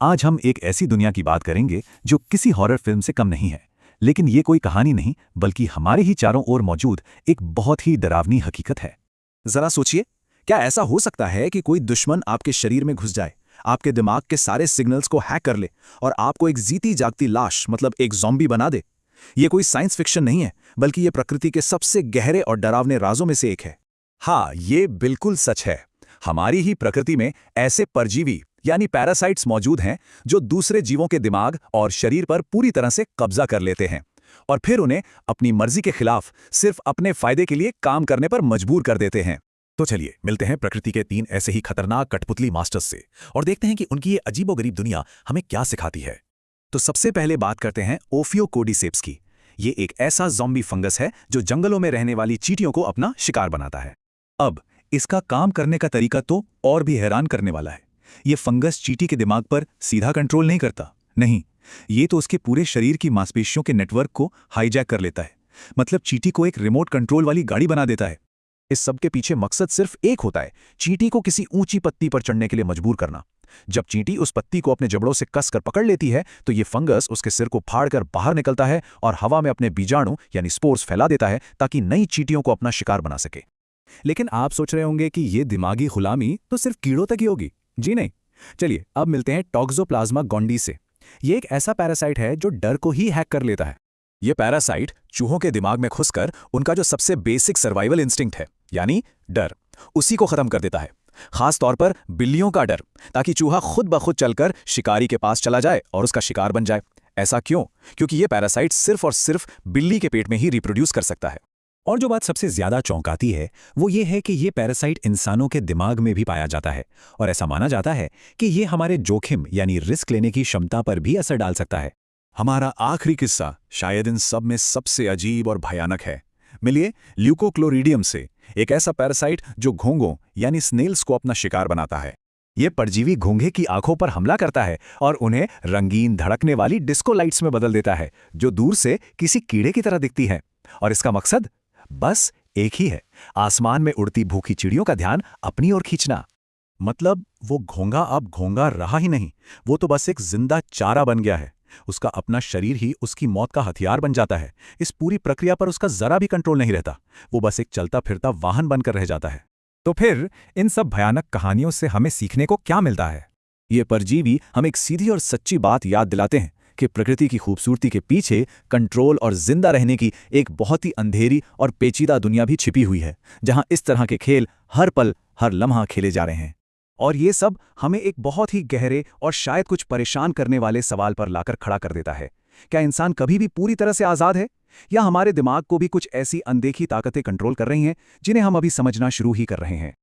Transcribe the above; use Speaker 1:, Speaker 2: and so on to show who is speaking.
Speaker 1: आज हम एक ऐसी दुनिया की बात करेंगे जो किसी हॉरर फिल्म से कम नहीं है। लेकिन ये कोई कहानी नहीं, बल्कि हमारे ही चारों ओर मौजूद एक बहुत ही डरावनी हकीकत है।
Speaker 2: जरा सोचिए, क्या ऐसा हो सकता है कि कोई दुश्मन आपके शरीर में घुस जाए, आपके दिमाग के सारे सिग्नल्स को हैक कर ले और आपको एक जीती जागती लाश मतलब एक ज़ॉम्बी बना दे? ये कोई साइंस फिक्शन नहीं है, बल्कि ये प्रकृति के सबसे गहरे और डरावने राजों में से एक है।
Speaker 1: हाँ, ये बिल्कुल सच है। हमारी ही प्रकृति में ऐसे परजीवी यानी पैरासाइट्स मौजूद हैं जो दूसरे जीवों के दिमाग और शरीर पर पूरी तरह से कब्जा कर लेते हैं और फिर उन्हें अपनी मर्जी के खिलाफ सिर्फ अपने फायदे के लिए काम करने पर मजबूर कर देते हैं। तो चलिए मिलते हैं प्रकृति के 3 ऐसे ही खतरनाक कठपुतली मास्टर्स से और देखते हैं कि उनकी ये अजीबोगरीब दुनिया हमें क्या सिखाती है।
Speaker 2: तो सबसे पहले बात करते हैं ओफियोकोर्डिसेप्स की। ये एक ऐसा ज़ॉम्बी फंगस है जो जंगलों में रहने वाली चींटियों को अपना शिकार बनाता है।
Speaker 1: अब इसका काम करने का तरीका तो और भी हैरान करने वाला है। ये फंगस चींटी के दिमाग पर सीधा कंट्रोल नहीं करता, नहीं, ये तो उसके पूरे शरीर की मांसपेशियों के नेटवर्क को हाईजैक कर लेता है। मतलब चींटी को एक रिमोट कंट्रोल वाली गाड़ी बना देता है।
Speaker 2: इस सब के पीछे मकसद सिर्फ एक होता है, चींटी को किसी ऊंची पत्ती पर चढ़ने के लिए मजबूर करना। जब चींटी उस पत्ती को अपने जबड़ों से कसकर पकड़ लेती है तो ये फंगस उसके सिर को फाड़कर बाहर निकलता है और हवा में अपने बीजाणु यानी स्पोर्स फैला देता है ताकि नई चींटियों को अपना शिकार बना सके।
Speaker 1: लेकिन आप सोच रहे होंगे कि ये दिमागी गुलामी तो सिर्फ कीड़ों तक ही होगी। जी नहीं। चलिए अब मिलते हैं टॉक्सोप्लाज्मा गोंडी से। ये एक ऐसा पैरासाइट है जो डर को ही हैक कर लेता है।
Speaker 2: ये पैरासाइट चूहों के दिमाग में घुसकर उनका जो सबसे बेसिक सर्वाइवल इंस्टिंक्ट है यानी डर, उसी को खत्म कर देता है। खास तौर पर बिल्लियों का डर, ताकि चूहा खुद ब खुद चलकर शिकारी के पास चला जाए और उसका शिकार बन जाए। ऐसा क्यों? क्योंकि ये पैरासाइट सिर्फ और सिर्फ बिल्ली के पेट में ही रिप्रोड्यूस कर सकता है।
Speaker 1: और जो बात सबसे ज्यादा चौंकाती है वो ये है कि ये पैरासाइट इंसानों के दिमाग में भी पाया जाता है और ऐसा माना जाता है कि ये हमारे जोखिम यानी रिस्क लेने की क्षमता पर भी असर डाल सकता है।
Speaker 2: हमारा आखिरी किस्सा शायद इन सब में सबसे अजीब और भयानक है। मिलिए ल्यूकोक्लोरीडियम से, एक ऐसा पैरासाइट जो घोंघों यानी स्नेल्स को अपना शिकार बनाता है।
Speaker 1: ये परजीवी घोंघे की आंखों पर हमला करता है और उन्हें रंगीन धड़कने वाली डिस्को लाइट्स में बदल देता है जो दूर से किसी कीड़े की तरह दिखती हैं। और इसका मकसद बस एक ही है, आसमान में उड़ती भूखी चिड़ियों का ध्यान अपनी ओर खींचना।
Speaker 2: मतलब वो घोंघा अब घोंघा रहा ही नहीं, वो तो बस एक जिंदा चारा बन गया है। उसका अपना शरीर ही उसकी मौत का हथियार बन जाता है। इस पूरी प्रक्रिया पर उसका जरा भी कंट्रोल नहीं रहता, वो बस एक चलता फिरता वाहन बनकर रह जाता है।
Speaker 1: तो फिर इन सब भयानक कहानियों से हमें सीखने को क्या मिलता है?
Speaker 2: ये परजीवी हमें एक सीधी और सच्ची बात याद दिलाते हैं कि प्रकृति की खूबसूरती के पीछे कंट्रोल और जिंदा रहने की एक बहुत ही अंधेरी और पेचीदा दुनिया भी छिपी हुई है, जहां इस तरह के खेल हर पल हर लम्हा खेले जा रहे हैं। और ये सब हमें एक बहुत ही गहरे और शायद कुछ परेशान करने वाले सवाल पर लाकर खड़ा कर देता है। क्या इंसान कभी भी पूरी तरह से आज़ाद है, या हमारे दिमाग को भी कुछ ऐसी अनदेखी ताकतें कंट्रोल कर रही हैं जिन्हें हम अभी समझना शुरू ही कर रहे हैं?